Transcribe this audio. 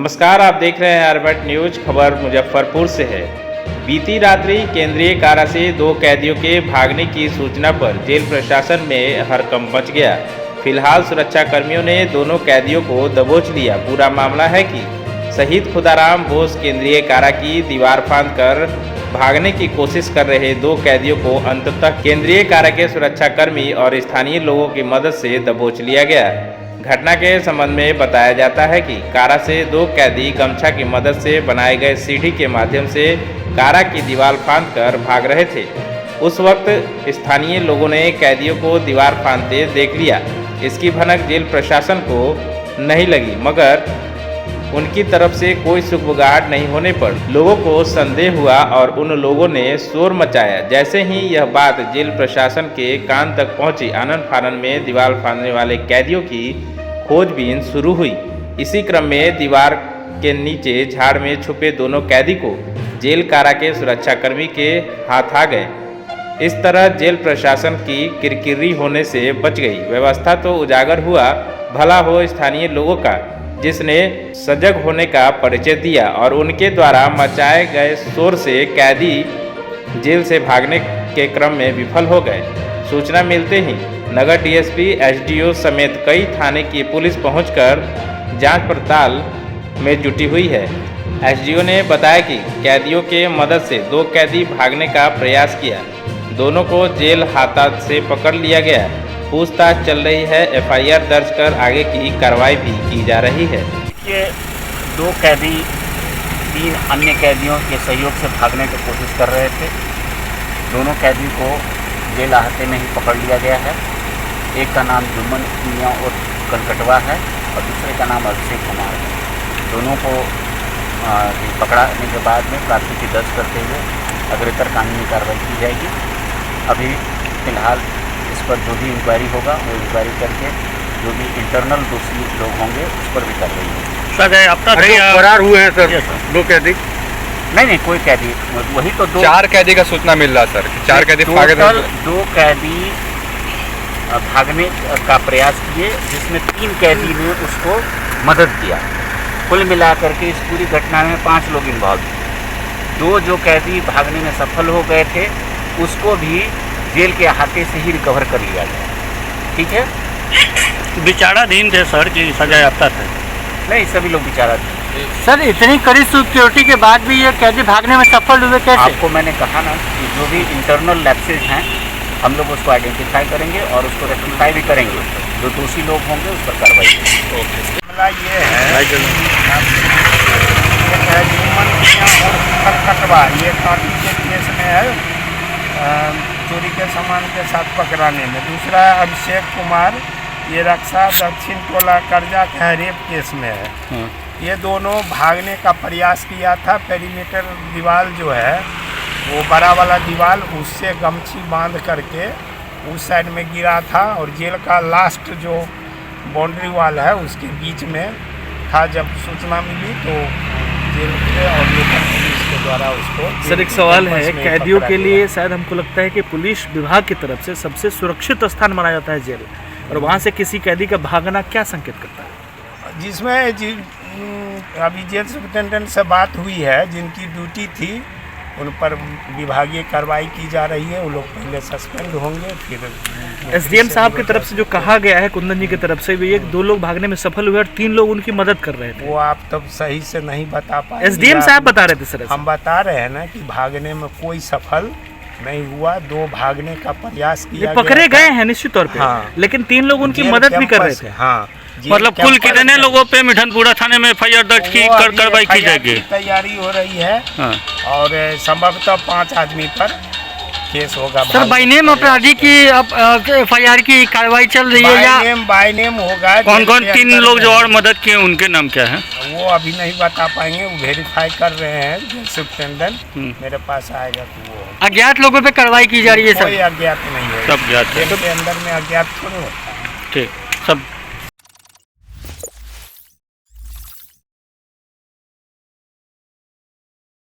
नमस्कार, आप देख रहे हैं अर्बट न्यूज। खबर मुजफ्फरपुर से है। बीती रात्रि केंद्रीय कारा से 2 कैदियों के भागने की सूचना पर जेल प्रशासन में हड़कंप मच गया। फिलहाल सुरक्षा कर्मियों ने दोनों कैदियों को दबोच लिया। पूरा मामला है कि शहीद खुदाराम बोस केंद्रीय कारा की दीवार फांद कर भागने की कोशिश कर रहे 2 कैदियों को अंततः केंद्रीय कारा के सुरक्षाकर्मी और स्थानीय लोगों की मदद से दबोच लिया गया। घटना के संबंध में बताया जाता है कि कारा से 2 कैदी गमछा की मदद से बनाए गए सीढ़ी के माध्यम से कारा की दीवार फांद कर भाग रहे थे। उस वक्त स्थानीय लोगों ने कैदियों को दीवार फांदते देख लिया। इसकी भनक जेल प्रशासन को नहीं लगी, मगर उनकी तरफ से कोई सुगबुगाहट नहीं होने पर लोगों को संदेह हुआ और उन लोगों ने शोर मचाया। जैसे ही यह बात जेल प्रशासन के कान तक पहुंची, आनन फानन में दीवार फांदने वाले कैदियों की खोजबीन शुरू हुई। इसी क्रम में दीवार के नीचे झाड़ में छुपे दोनों कैदी को जेल कारा के सुरक्षाकर्मी के हाथ आ गए। इस तरह जेल प्रशासन की किरकिरी होने से बच गई। व्यवस्था तो उजागर हुआ, भला हो स्थानीय लोगों का, जिसने सजग होने का परिचय दिया और उनके द्वारा मचाए गए शोर से कैदी जेल से भागने के क्रम में विफल हो गए। सूचना मिलते ही नगर डीएसपी, एसडीओ समेत कई थाने की पुलिस पहुंचकर जांच पड़ताल में जुटी हुई है। एसडीओ ने बताया कि कैदियों के मदद से 2 कैदी भागने का प्रयास किया। दोनों को जेल हाथात से पकड़ लिया गया। पूछताछ चल रही है। एफआईआर दर्ज कर आगे की कार्रवाई भी की जा रही है। ये 2 कैदी 3 अन्य कैदियों के सहयोग से भागने की कोशिश कर रहे थे। दोनों कैदी को जेल आहते में ही पकड़ लिया गया है। एक का नाम जुम्मन मियां और कनकटवा है और दूसरे का नाम अभिषेक कुमार है। दोनों को पकड़ाने के बाद में प्राथमिकी दर्ज करते हुए अग्रेतर कानूनी कार्रवाई की जाएगी। अभी फिलहाल इस पर जो भी इंक्वायरी होगा वो इंक्वायरी करके जो भी इंटरनल दोषी लोग होंगे उस पर भी कार्रवाई होगी। सर अब तक फरार हुए हैं सर 2 कैदी? नहीं, कोई कैदी, वही तो 4 कैदी का सूचना मिल रहा सर। 4 कैदी भागे थे। 2 कैदी भागने का प्रयास किए, जिसमें 3 कैदी ने उसको मदद किया। कुल मिलाकर के इस पूरी घटना में 5 लोग इन्वॉल्व थे। 2 जो कैदी भागने में सफल हो गए थे उसको भी जेल के अहाते से ही रिकवर कर लिया गया। ठीक है, विचाराधीन थे सर जी, सजायाफ्ता थे? नहीं, सभी लोग विचाराधीन। सर इतनी कड़ी सिक्योरिटी के बाद भी ये कैदी भागने में सफल हुए कैसे? आपको मैंने कहा ना कि जो भी इंटरनल लैप्सेज हैं हम लोग उसको आइडेंटिफाई करेंगे और उसको रेक्टिफाई भी करेंगे। जो दोषी लोग होंगे उस पर कार्रवाई करेंगे। मामला ये है जुम्मन मियां और कनकटवा, ये काटी के केस में है, चोरी के सामान के साथ पकड़ाने में। दूसरा अभिषेक कुमार, ये रक्षा दक्षिण टोला कर्जा के रेप केस में है। ये दोनों भागने का प्रयास किया था। पेरीमीटर दीवार जो है वो बड़ा वाला दीवार, उससे गमछी बांध करके उस साइड में गिरा था और जेल का लास्ट जो बाउंड्री वाल है उसके बीच में था। जब सूचना मिली तो जेल के और लोकल पुलिस के द्वारा उसको। सर एक सवाल है, कैदियों के लिए शायद हमको लगता है कि पुलिस विभाग की तरफ से सबसे सुरक्षित स्थान माना जाता है जेल, और वहाँ से किसी कैदी का भागना क्या संकेत करता है? जिसमें अभी जेल सुपरिटेंडेंट से बात हुई है, जिनकी ड्यूटी थी उन पर विभागीय कार्रवाई की जा रही है। वो लोग पहले सस्पेंड होंगे, फिर एसडीएम साहब की तरफ से जो कहा गया है, कुंदन जी की तरफ से भी 1-2 लोग भागने में सफल हुए और 3 लोग उनकी मदद कर रहे थे। वो आप तब सही से नहीं बता पाए। एसडीएम साहब बता रहे थे सर। हम बता रहे हैं ना कि भागने में कोई सफल नहीं हुआ। 2 भागने का प्रयास किया, पकड़े गए हैं निश्चित तौर पे। हाँ, लेकिन 3 लोग उनकी मदद भी कर रहे थे। हाँ, मतलब कुल कितने लोगों पे मिठनपुरा थाने में एफआईआर दर्ज की कार्रवाई की जाएगी? तैयारी हो रही है। हाँ। और संभवतः 5 आदमी पर केस होगा। सर बाई नेम अपराधी की अब एफआईआर की कार्रवाई चल रही है या बाई नेम होगा? कौन 3 लोग जो और मदद किए उनके नाम क्या है? वो अभी नहीं बता पाएंगे, वो वेरीफाई कर रहे हैं। जेल सुपरिटेंडेंट मेरे पास आएगा तो वो अज्ञात लोगों पे कार्रवाई की जा रही है। कोई अज्ञात नहीं है, सब ज्ञात है। जेल के अंदर में अज्ञात थोड़ी होता है। ठीक, सब